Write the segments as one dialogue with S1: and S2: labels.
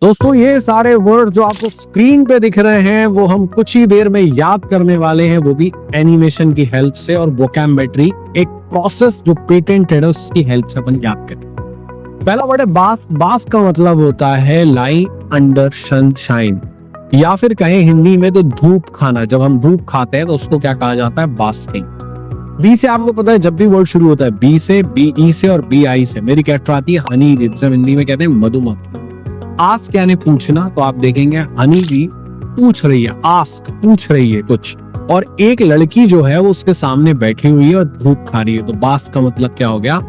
S1: दोस्तों ये सारे वर्ड जो आपको स्क्रीन पे दिख रहे हैं वो हम कुछ ही देर में याद करने वाले हैं, वो भी एनिमेशन की हेल्प से और वोकैब्युलरी एक प्रोसेस जो पेटेंटेड है उसकी हेल्प से अपन याद करें। पहला वर्ड है बास। बास का मतलब होता है लाई अंडर सनशाइन, या फिर कहें हिंदी में तो धूप खाना। जब हम धूप खाते हैं तो उसको क्या कहा जाता है? बास्किंग। बी से आपको पता है जब भी वर्ड शुरू होता है बी से, बी ई से और बी आई से, मेरी कैरेक्टर आती है हनी, जिसे हिंदी में कहते हैं मधुमक्खी। आस्क यानी पूछना, तो आप देखेंगे हनी भी पूछ रही है, आस्क पूछ रही है कुछ, और एक लड़की जो है वो उसके सामने बैठी हुई है और धूप खा रही है। तो बास का मतलब क्या हो गया?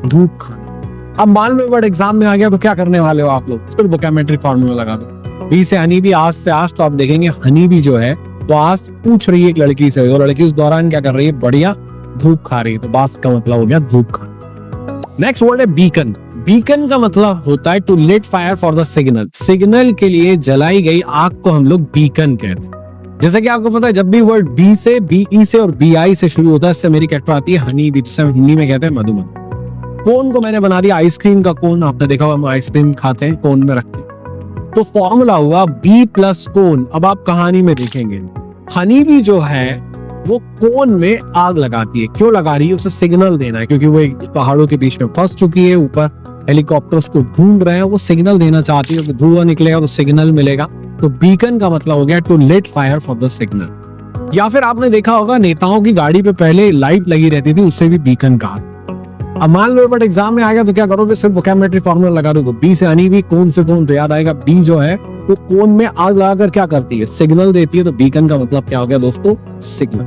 S1: धूप खाना। अब मान लो वर्ड एग्जाम में आ गया तो क्या करने वाले हो आप लोग? फिर वोकैब्युलरी फॉर्मूला लगा दो। बी से हनी भी, आस्क से आस्क, तो आप देखेंगे हनी भी जो है वो आस्क पूछ रही है एक लड़की से, और लड़की उस दौरान क्या कर रही है? बढ़िया धूप खा रही है। तो बास का मतलब हो गया धूप खाना। नेक्स्ट वर्ड है बीकन। बीकन का मतलब होता है to lit fire for the signal. Signal के लिए जलाई गई आग को हम लोग बीकन कहते हैं। जैसे कि आपको पता है जब भी वर्ड बी से, बी ई से और बी आई से शुरू होता है, इससे मेरी कैरेक्टर आती है हनी बी, जिसे हिंदी में कहते हैं मधुमक्खी। कोन को मैंने बना दिया आइसक्रीम का कोन। आपने देखा हम आइसक्रीम खाते हैं कोन में रखते हैं, तो फॉर्मूला हुआ बी प्लस कोन। अब आप कहानी में देखेंगे हनी बी जो है वो कोन में आग लगाती है। क्यों लगा रही है? उसे सिग्नल देना है, क्योंकि वो एक पहाड़ों के बीच में फंस चुकी है, ऊपर हेलीकॉप्टर्स को ढूंढ रहे हैं, वो सिग्नल देना चाहती है कि धुआं निकलेगा तो सिग्नल मिलेगा। तो बीकन का मतलब हो गया to lit fire for the signal. या फिर आपने देखा होगा नेताओं की गाड़ी पे पहले लाइट लगी रहती थी, उससे भी बीकन कहा। अब मान लो बट एग्जाम में आ गया तो क्या करोगे? सिर्फ वोकैब्युलरी फॉर्मूला लगा दो। बी से हनी बी, कोन से कोन, तो याद आएगा बी जो है वो कोन में आग लगाकर क्या करती है? सिग्नल देती है। तो बीकन का मतलब क्या हो गया दोस्तों? सिग्नल।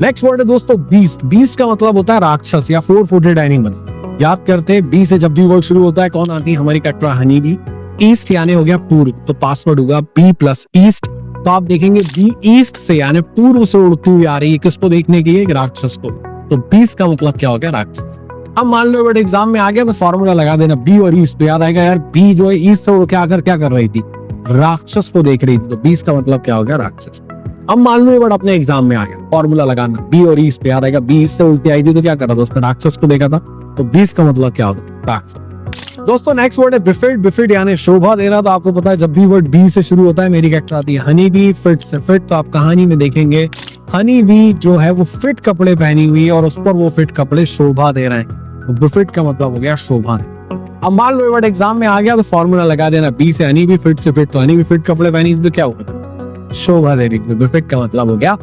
S1: नेक्स्ट वर्ड है दोस्तों बीस्ट। बीस्ट का मतलब होता है राक्षस या फोर फुटेड एनिमल। याद करते हैं बी से जब भी वर्ड शुरू होता है कौन आती है? हमारी कैरेक्टर हनी बी। ईस्ट यानी हो गया पूर्व, तो पासवर्ड होगा बी प्लस ईस्ट। तो आप देखेंगे बी ईस्ट से यानी पूर्व से उड़ती हुई आ रही है, किसको देखने के लिए? राक्षस को। तो बीस्ट का मतलब क्या हो गया? राक्षस। अब मान लो वर्ड एग्जाम में आ गया तो फॉर्मूला लगा देना बी और ईस्ट, तो याद आएगा यार बी जो है ईस्ट से उड़ के आकर क्या कर रही थी? राक्षस को देख रही थी। तो बीस्ट का मतलब क्या हो गया? राक्षस। अब मान लो ये वर्ड अपने एग्जाम में आ गया, फॉर्मूला लगाना बी और ईस्ट पे, याद आएगा बी ईस्ट से उल्टी आई थी तो क्या कर रहा था? उसने राक्षस को देखा था। तो बीस्ट का मतलब क्या होगा? राक्षस। दोस्तों नेक्स्ट वर्ड है बिफिट। बिफिट यानी शोभा देना। तो आपको पता है जब भी वर्ड बी से शुरू होता है मेरी कैरेक्टर आती है हनी बी, फिट से फिट। तो आप कहानी में देखेंगे हनी बी जो है वो फिट कपड़े पहनी हुई है और उस पर वो फिट कपड़े शोभा दे रहे हैं। तो बिफिट का मतलब हो गया शोभा दे। अब मान लो वर्ड एग्जाम में आ गया तो फॉर्मूला लगा देना बी से हनी बी, फिट से फिट। तो हनी बी फिट कपड़े पहनी थी तो क्या होगा? शोभा दे रही। तो बिफिट का मतलब हो गया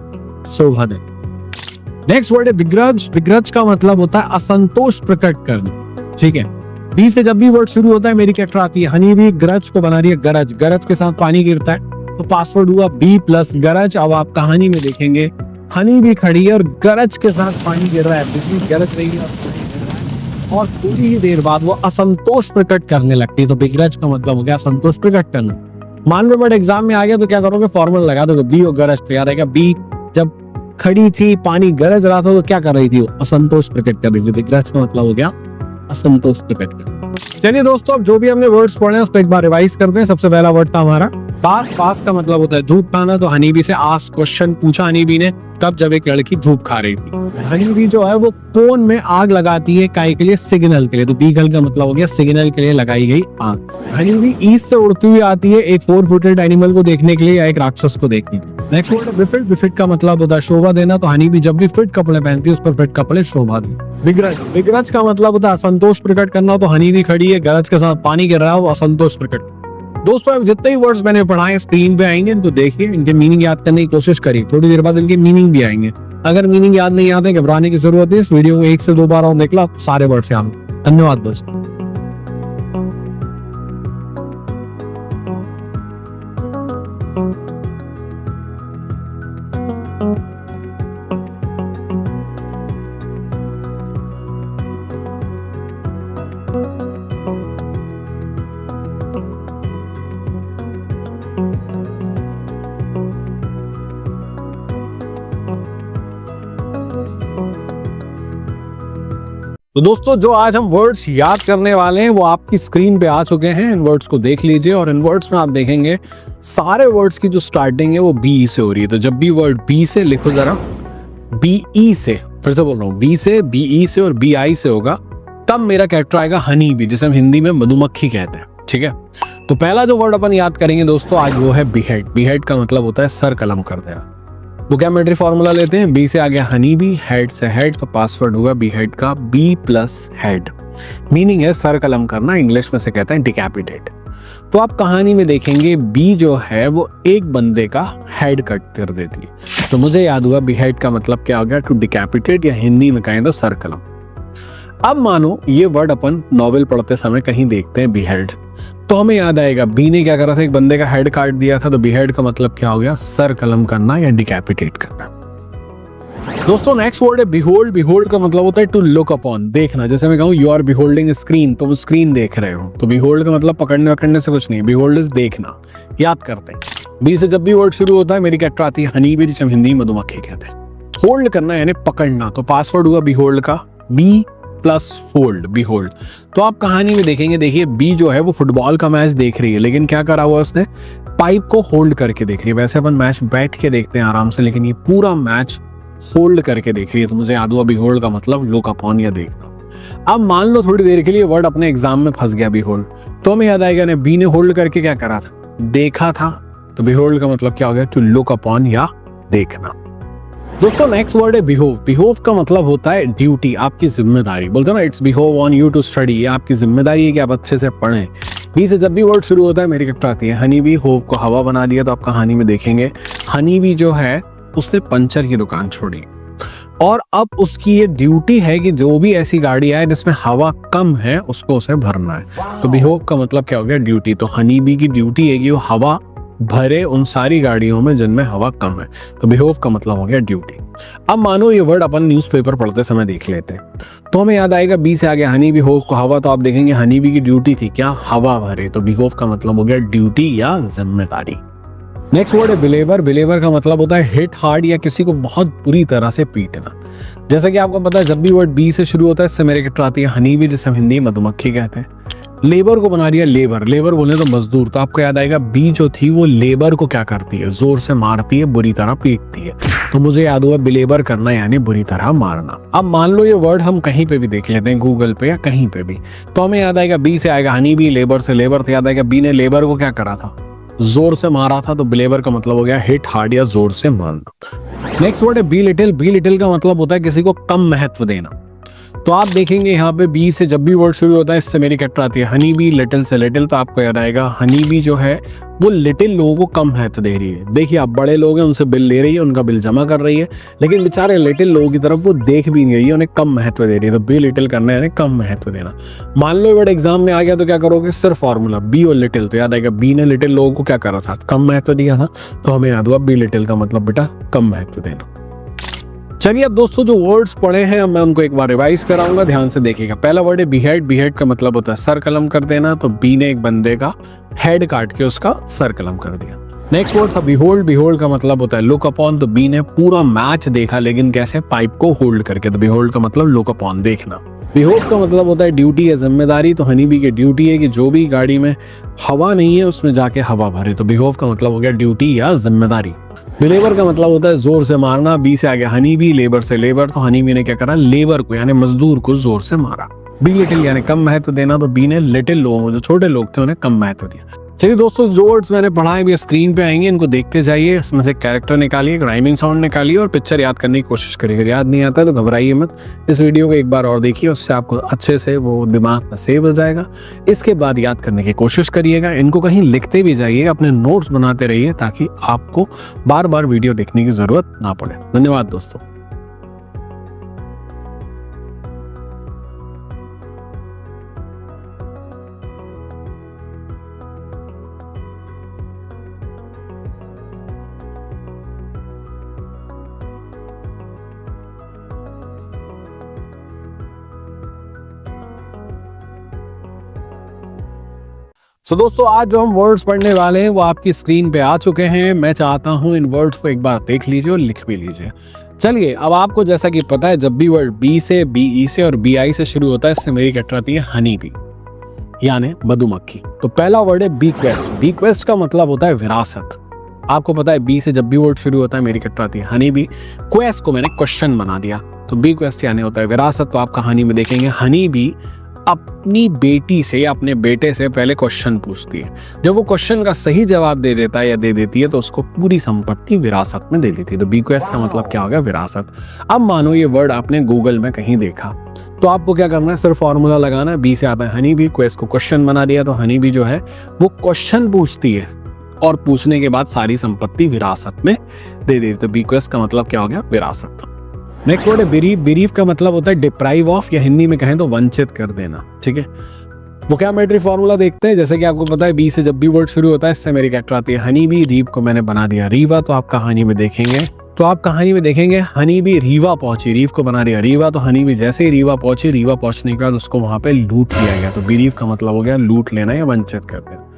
S1: शोभा दे। नेक्स्ट वर्ड है बिग्रज। बिग्रज का मतलब होता है असंतोष प्रकट करना। ठीक है, बी से जब भी वर्ड शुरू होता है मेरी कैरेक्टर आती है हनी बी, ग्रज को बना रही है गरज। गरज के साथ पानी गिरता है तो पासवर्ड हुआ बी प्लस गरज। अब आप कहानी में देखेंगे हनी भी खड़ी है और गरज के साथ पानी गिर रहा है, बिजली गरज रही है और थोड़ी ही देर बाद वो असंतोष प्रकट करने लगती है। तो बिग्रज का मतलब हो गया असंतोष प्रकट करना। मान लो वर्ड एग्जाम में आ गया तो क्या करोगे? फॉर्मूला लगा दोगे बी और गरज पे। याद आएगा बी जब खड़ी थी, पानी गरज रहा था तो क्या कर रही थी? असंतोष प्रकट कर रही थी। बिग्रज का मतलब हो गया असंतोष प्रकट करना। चलिए दोस्तों अब जो भी हमने वर्ड्स पढ़े हैं उस पर एक बार रिवाइज करते हैं। सबसे पहला वर्ड था हमारा पास। पास का मतलब होता है धूप खाना। तो हनी बी से आस्क क्वेश्चन पूछा हनी बी ने कब? जब एक लड़की धूप खा रही थी। हनी बी जो है वो कोन में आग लगाती है, काय के लिए? सिग्नल के लिए। तो बीगल का मतलब हो गया सिग्नल के लिए लगाई गई आग। हनी बी ईस्ट से उड़ती हुई आती है एक फोर फुटेड एनिमल को देखने के लिए या एक राक्षस को देखने के लिए। Next word befit. बिफिट का मतलब होता है शोभा देना। तो हनी बी जब भी फिट कपड़े पहनती है उस पर फिट कपड़े शोभा दे। बिग्रज। बिग्रज का मतलब होता है असंतोष प्रकट करना। तो हनी बी खड़ी है, गरज के साथ पानी गिर रहा है, वो असंतोष प्रकट। दोस्तों अब जितने ही वर्ड्स मैंने पढ़ाए स्क्रीन पे आएंगे, इनको देखिए, इनके मीनिंग याद करने की कोशिश करिए। थोड़ी देर बाद इनके मीनिंग भी आएंगे। अगर मीनिंग याद नहीं आते घबराने की जरूरत है, इस वीडियो को 1 से 2 बार और देख लो, सारे वर्ड्स याद। धन्यवाद दोस्तों। तो दोस्तों जो आज हम वर्ड्स याद करने वाले हैं वो आपकी स्क्रीन पे आ चुके हैं। इन वर्ड्स को देख लीजिए और इन वर्ड्स में आप देखेंगे सारे वर्ड्स की जो स्टार्टिंग है वो बी से हो रही है। तो जब भी वर्ड बी से लिखो जरा, बी ई से, फिर से बोल रहा हूँ, बी से, बी ई से और बी आई से होगा, तब मेरा कैरेक्टर आएगा हनी बी, जिसे हम हिंदी में मधुमक्खी कहते हैं। ठीक है, तो पहला जो वर्ड अपन याद करेंगे दोस्तों आज वो है बीहेड। बीहेड का मतलब होता है सर कलम कर देना। वोकैबुलरी फॉर्मूला लेते हैं, बी से आ गया हनी बी, हेड से हेड, तो पासवर्ड हुआ बीहेड का बी प्लस हेड। मीनिंग है सर कलम करना, इंग्लिश में से कहते हैं डिकैपिटेट। तो आप कहानी में देखेंगे बी जो है वो एक बंदे का हेड कट कर देती है। तो मुझे याद हुआ बीहेड का मतलब क्या हो गया, टू डिकैपिटेट, या हिंदी में कहें तो सर कलम। अब मानो ये वर्ड अपन नॉवेल पढ़ते समय कहीं देखते हैं बीहेड, तो हमें याद आएगा बी ने क्या करा था, एक बंदे का हेड काट दिया था। तो बीहेड का मतलब क्या हो गया, सर कलम करना या डिकैपिटेट करना। दोस्तों नेक्स्ट वर्ड है बिहोल्ड। बिहोल्ड का मतलब होता है टू लुक अपॉन, देखना। जैसे मैं कहूँ यू आर बिहोल्डिंग स्क्रीन, तो वो स्क्रीन देख रहे हो। तो बिहोल्ड का मतलब पकड़ने वकड़ने से कुछ नहीं, बिहोल्ड इज देखना। याद करते हैं, बी से जब भी वर्ड शुरू होता है मेरी कैरेक्टर आती है हनी बी, जिसे हम हिंदी में मधुमक्खी कहते हैं। होल्ड करना यानी पकड़ना, तो पासवर्ड हुआ बिहोल्ड का बी प्लस फोल्ड, बिहोल्ड। तो आप कहानी में देखेंगे, देखिए बी जो है वो फुटबॉल का मैच देख रही है, लेकिन क्या करा हुआ उसने, पाइप को होल्ड करके देख रही है। वैसे अपन मैच बैठ के देखते हैं आराम से, लेकिन ये पूरा मैच होल्ड करके देख रही है। तो मुझे याद हुआ बिहोल्ड का मतलब लुक अपॉन या देखना। अब मान लो थोड़ी देर के लिए वर्ड अपने एग्जाम में फंस गया बिहोल्ड, तो हमें याद आएगा बी ने होल्ड करके क्या करा था, देखा था। तो बिहोल्ड का मतलब क्या हो गया, टू लुक अपॉन या देखना। दोस्तों नेक्स्ट वर्ड है बिहोव। बिहोव का मतलब होता है ड्यूटी, आपकी जिम्मेदारी। बोलते हैं ना it's behove on you to study, ये आपकी जिम्मेदारी है कि आप अच्छे से पढ़ें। बी से जब भी वर्ड शुरू होता है मेरी कैरेक्टर आती है हनी बी, होव को हवा बना दिया। तो आप कहानी में देखेंगे हनी बी जो है उसने पंचर की दुकान छोड़ी, और अब उसकी ये ड्यूटी है कि जो भी ऐसी गाड़ी आए जिसमें हवा कम है उसको उसे भरना है। तो बिहोव का मतलब क्या हो गया, ड्यूटी। तो हनी बी की ड्यूटी है कि वो हवा भरे उन सारी गाड़ियों में जिनमें हवा कम है। तो बिहोव का मतलब हो गया ड्यूटी। अब मानो ये वर्ड अपन न्यूज़पेपर पढ़ते समय देख लेते हैं, तो हमें याद आएगा बी से आ गया हनी बी, होव को हवा। तो आप देखेंगे हनी बी की ड्यूटी थी क्या, हवा भरे। तो बिहोव का मतलब हो गया ड्यूटी या जिम्मेदारी। नेक्स्ट वर्ड है बिलेवर। बिलेवर का मतलब होता है हिट हार्ड, या किसी को बहुत बुरी तरह से पीटना। जैसा कि आपको पता है जब भी वर्ड बी से शुरू होता है इससे मेरे कैरेक्टर आती है हनी बी, जिसे हम हिंदी में मधुमक्खी कहते हैं। लेबर को बना दिया लेबर, लेबर बोले तो मजदूर। तो आपको याद आएगा बी जो थी वो लेबर को क्या करती है, जोर से मारती है, बुरी तरह पीटती है। तो मुझे याद हुआ बिलेबर करना यानी बुरी तरह मारना। अब मान लो ये वर्ड हम कहीं पे भी देख लेते हैं, गूगल पे या कहीं पे भी, तो हमें याद आएगा बी से आएगा हनी बी, लेबर से लेबर। तो याद आएगा बी ने लेबर को क्या करा था, जोर से मारा था। तो बिलेवर का मतलब हो गया हिट हार्ड या जोर से मारना। नेक्स्ट वर्ड है बी लिटिल। बी लिटिल का मतलब होता है किसी को कम महत्व देना। तो आप देखेंगे यहाँ पे बी से जब भी वर्ड शुरू होता है इससे मेरी कैरेक्टर आती है हनी बी, लिटिल से लिटिल। तो आपको याद आएगा हनी बी जो है वो लिटिल लोगों को कम महत्व दे रही है। देखिए आप बड़े लोग हैं उनसे बिल ले रही है, उनका बिल जमा कर रही है, लेकिन बेचारे लिटिल लोगों की तरफ वो देख भी नहीं रही है, उन्हें कम महत्व दे रही है। तो बी लिटिल करना यानी कम महत्व देना। मान लो वर्ड एग्जाम में आ गया तो क्या करोगे, सिर्फ फॉर्मूला बी और लिटिल। तो याद आएगा बी ने लिटिल लोगों को क्या करा था, कम महत्व दिया था। तो हमें याद हुआ बी लिटिल का मतलब बेटा कम महत्व देना। चलिए अब दोस्तों जो वर्ड्स पढ़े हैं मैं उनको एक बार रिवाइज कराऊंगा, ध्यान से देखिएगा। पहला वर्ड है बीहेड। बीहेड का मतलब होता है सर कलम कर देना। तो बी ने एक बंदे का हेड काट के उसका सर कलम कर दिया। नेक्स्ट वर्ड था बिहोल्ड। बिहोल्ड का मतलब होता है लुक अपॉन। तो बी ने पूरा मैच देखा, लेकिन कैसे, पाइप को होल्ड करके। तो बिहोल्ड का मतलब लुक अपॉन, देखना। बिहोव का मतलब होता है ड्यूटी या जिम्मेदारी। तो हनी बी की ड्यूटी है कि जो भी गाड़ी में हवा नहीं है उसमें जाके हवा भरे। तो बिहोव का मतलब हो गया ड्यूटी या जिम्मेदारी। बिलेवर का मतलब होता है जोर से मारना। बी से आ गया हनी बी, लेबर से लेबर। तो हनी बी ने क्या करा, लेबर को यानी मजदूर को जोर से मारा। बी लिटिल यानी कम महत्व देना। तो बी ने लिटिल लोगों जो छोटे लोग थे उन्हें कम महत्व दिया। चलिए दोस्तों जो वर्ड्स मैंने पढ़ा है स्क्रीन पे आएंगे, इनको देखते जाइए, इसमें से कैरेक्टर निकालिए, राइमिंग साउंड निकालिए और पिक्चर याद करने की कोशिश करिए। अगर याद नहीं आता तो घबराइए मत, इस वीडियो को एक बार और देखिए, उससे आपको अच्छे से वो दिमाग में सेव हो जाएगा। इसके बाद याद करने की कोशिश करिएगा, इनको कहीं लिखते भी जाइए, अपने नोट्स बनाते रहिए ताकि आपको बार बार वीडियो देखने की जरूरत ना पड़े। धन्यवाद दोस्तों। दोस्तों आज जो हम वर्ड्स पढ़ने वाले हैं वो आपकी स्क्रीन पे आ चुके हैं। मैं चाहता हूं इन वर्ड्स को एक बार देख लीजिए और लिख भी लीजिए। चलिए अब आपको जैसा कि पता है जब भी वर्ड बी से, बी ई से और बी आई से शुरू होता है इससे मेरी कैरेक्टर आती है हनी बी यानी मधुमक्खी। तो पहला वर्ड है बी क्वेस्ट। बी क्वेस्ट का मतलब होता है विरासत। आपको पता है बी से जब भी वर्ड शुरू होता है मेरी कैरेक्टर आती है हनी बी। क्वेस्ट को मैंने क्वेश्चन बना दिया, तो बी क्वेस्ट यानी होता है विरासत। तो आप कहानी में देखेंगे हनी बी अपनी बेटी से या अपने बेटे से पहले क्वेश्चन पूछती है। जब वो क्वेश्चन का सही जवाब दे देता है या दे देती है तो उसको पूरी संपत्ति विरासत में दे देती है। तो बीक्वेस्ट का मतलब क्या हो गया? विरासत। अब मानो ये वर्ड आपने गूगल में कहीं देखा, तो आपको क्या करना है? सिर्फ फॉर्मूला लगाना है। बी से आता है हनी बी, क्वेस्ट को क्वेश्चन बना दिया, तो हनी बी जो है वो क्वेश्चन पूछती है और पूछने के बाद सारी संपत्ति विरासत में दे देती। तो बीक्वेस्ट का मतलब क्या हो गया? विरासत। नेक्स्ट वर्ड है बिरीव। बिरीव का मतलब होता है डिप्राइव ऑफ, या हिंदी में कहें तो वंचित कर देना। ठीक है, वोकैबुलरी फॉर्मूला देखते हैं। जैसे कि आपको पता है बी से जब भी वर्ड शुरू होता है इससे मेरी कैरेक्टर आती है हनी बी। रीव को मैंने बना दिया रीवा, तो आप कहानी में देखेंगे हनी बी रीवा पहुंची। रीव को बना दिया रीवा, तो हनी बी जैसे ही रीवा पहुंची, रीवा पहुंचने के बाद उसको वहां पे लूट लिया गया। तो बिरीव का मतलब हो गया लूट लेना या वंचित कर देना।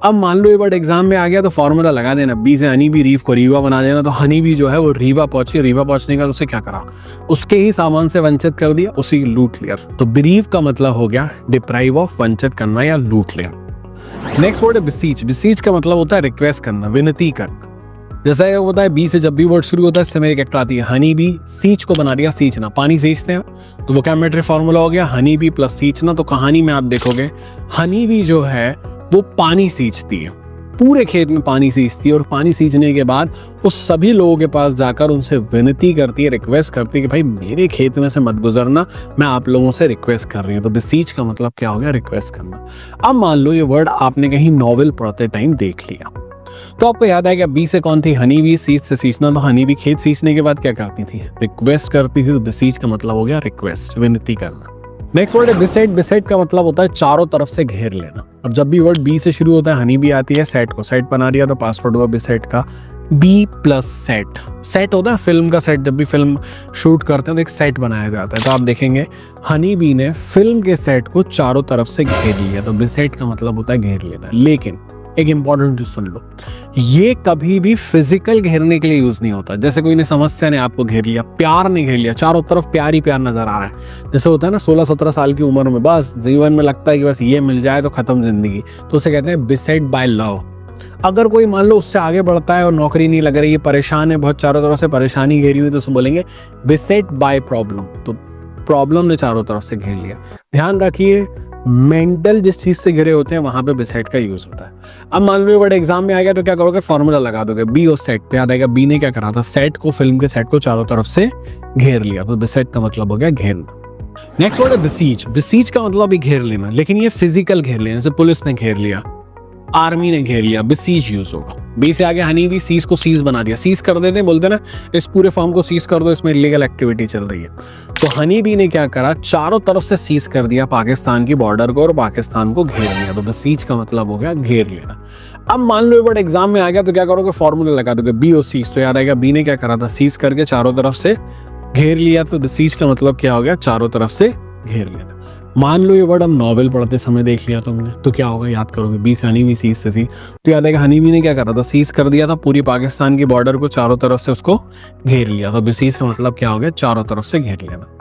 S1: अब मान लो ये वर्ड एग्जाम में आ गया तो फॉर्मूला लगा देना। बी से हनी बी, रीव को रीवा बना देना। तो हनी बी जो है वो रीवा पहुंची, रीवा पहुंचने के बाद उसे क्या करा? उसके ही सामान से वंचित कर दिया, उसी लूट लिया। तो बिरीव का मतलब हो गया डिप्राइव ऑफ, वंचित करना या लूट लेना। नेक्स्ट वर्ड है बिसीच। बिसीच का मतलब होता है रिक्वेस्ट करना, विनती करना। जैसा ये होता है बी से जब भी वर्ड शुरू होता है इससे मेरी कैरेक्टर आती है हनी बी। सींच को बना दिया सींचना, पानी सींचते हैं, तो वोकैबुलरी फॉर्मूला हो गया हनी बी प्लस सींचना। तो कहानी में आप देखोगे हनी बी जो है वो पानी सींचती है, पूरे खेत में पानी सींचती है, और पानी सींचने के बाद वो सभी लोगों के पास जाकर उनसे विनती करती है, रिक्वेस्ट करती है कि भाई मेरे खेत में से मत गुजरना, मैं आप लोगों से रिक्वेस्ट कर रही हूँ। तो बिसीच का मतलब क्या हो गया? रिक्वेस्ट करना। अब मान लो ये वर्ड आपने कहीं नॉवेल पढ़ते टाइम देख लिया, तो आपको याद आएगा बी से कौन थी? Honey bee. सींच से सींचना, तो हनी बी खेत सींचने के बाद क्या करती थी? रिक्वेस्ट करती थी। तो बिसीच का मतलब हो गया रिक्वेस्ट, विनती करना। नेक्स्ट वर्ड है बिसेट। बिसेट का मतलब होता है चारों तरफ से घेर लेना। अब जब भी वर्ड बी से शुरू होता है हनी बी आती है, सेट को सेट बना दिया, तो पासवर्ड हुआ बिसेट का बी प्लस सेट। सेट होता है फिल्म का सेट, जब भी फिल्म शूट करते हैं तो एक सेट बनाया जाता है। तो आप देखेंगे हनी बी ने फिल्म के सेट को चारों तरफ से घेर लिया। तो बिसेट का मतलब होता है घेर लेना। लेकिन एक इंपॉर्टेंट चीज सुन लो, ये कभी भी फिजिकल घेरने के लिए यूज नहीं होता। जैसे कोई ने समस्या ने आपको घेर लिया, प्यार ने घेर लिया, चारों तरफ प्यार ही प्यार नजर आ रहा है। जैसे होता है ना 16-17 साल की उम्र में बस जीवन में लगता है कि बस ये मिल जाए तो खत्म जिंदगी, तो उसे कहते हैं बिसेट बाय लव। अगर कोई मान लो उससे आगे बढ़ता है और नौकरी नहीं लग रही है, परेशान है, बहुत चारों तरफ से परेशानी घेरी हुई, तो उसे बोलेंगे बिसेट बाय प्रॉब्लम। तो प्रॉब्लम ने चारों तरफ से घेर लिया। ध्यान रखिए मेंटल जिस चीज से घिरे होते हैं वहां पे बिसेट का यूज होता है। अब मान लो वर्ड एग्जाम में आ गया तो क्या करोगे? फॉर्मूला लगा दोगे बी और सेट। तो याद आएगा बी ने क्या करा था? सेट को, फिल्म के सेट को चारों तरफ से घेर लिया। तो बिसेट का मतलब हो गया घेरना। नेक्स्ट वर्ड है बिसीच। बिसीच का मतलब भी घेर लेना, लेकिन ये फिजिकल घेर लेना, जैसे पुलिस ने घेर लिया, आर्मी ने घेर लिया, बिसीज यूज होगा। बी से आगे हनी बी, सीज को सीज बना दिया। सीज कर देते हैं, बोलते ना इस पूरे फॉर्म को सीज कर दो, इसमें इलीगल एक्टिविटी चल रही है। तो हनी बी ने क्या करा? चारों तरफ से सीज कर दिया पाकिस्तान की बॉर्डर को और पाकिस्तान को घेर लिया। तो बिसीज का मतलब हो गया घेर लेना। अब मान लो वर्ड एग्जाम में आ गया तो क्या करोगे? फॉर्मूला लगा दोगे बी और सीज। तो याद आएगा बी ने क्या करा था? सीज करके चारों तरफ से घेर लिया। तो बिसीज का मतलब क्या हो गया? चारों तरफ से घेर लेना। मान लो ये वर्ड हम नॉवेल पढ़ते समय देख लिया तुमने, तो क्या होगा? याद करोगे बी से हनी बी, सीज से सी। तो याद आएगा हनी बी ने क्या करा था? सीज कर दिया था पूरी पाकिस्तान की बॉर्डर को, चारों तरफ से उसको घेर लिया। तो बिसीज का मतलब क्या हो गया? चारों तरफ से घेर लेना।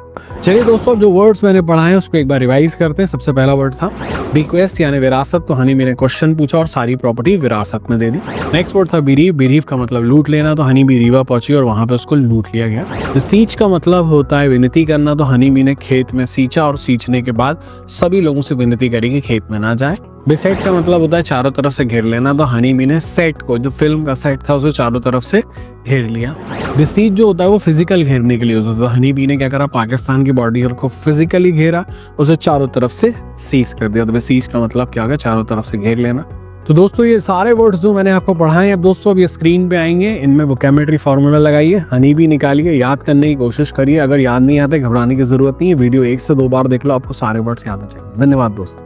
S1: चलिए दोस्तों, जो वर्ड्स मैंने पढ़ाए हैं उसको एक बार रिवाइज करते हैं। सबसे पहला वर्ड था बीक्वेस्ट यानी विरासत। तो हनी बी ने क्वेश्चन पूछा और सारी प्रॉपर्टी विरासत में दे दी। नेक्स्ट वर्ड था बिरीव। बिरीव का मतलब लूट लेना। तो हनी बी रीवा पहुंची और वहां पे उसको लूट लिया गया। सींच का मतलब होता है विनती करना। तो हनी बी ने खेत में सींचा और सींचने के बाद सभी लोगों से विनती करी कि खेत में ना जाए। बिसेट का मतलब होता है चारों तरफ से घेर लेना। तो हनी बी ने सेट को, जो फिल्म का सेट था, उसे चारों तरफ से घेर लिया। बिसीज जो होता है वो फिजिकल घेरने के लिए यूज होता है। हनी बी ने क्या करा? पाकिस्तान की बॉर्डर को फिजिकली घेरा, उसे चारों तरफ से सीज कर दिया। तो बिसीज का मतलब क्या होगा? चारों तरफ से घेर लेना। तो दोस्तों ये सारे वर्ड्स जो मैंने आपको पढ़ाए हैं, अब दोस्तों अब ये स्क्रीन पे आएंगे, इनमें वोकैबुलरी फॉर्मूला लगाइए, हनी बी निकालिए, याद करने की कोशिश करिए। अगर याद नहीं आते घबराने की जरूरत नहीं है, वीडियो 1 से 2 बार देख लो, आपको सारे वर्ड्स याद हो जाएंगे। धन्यवाद दोस्तों।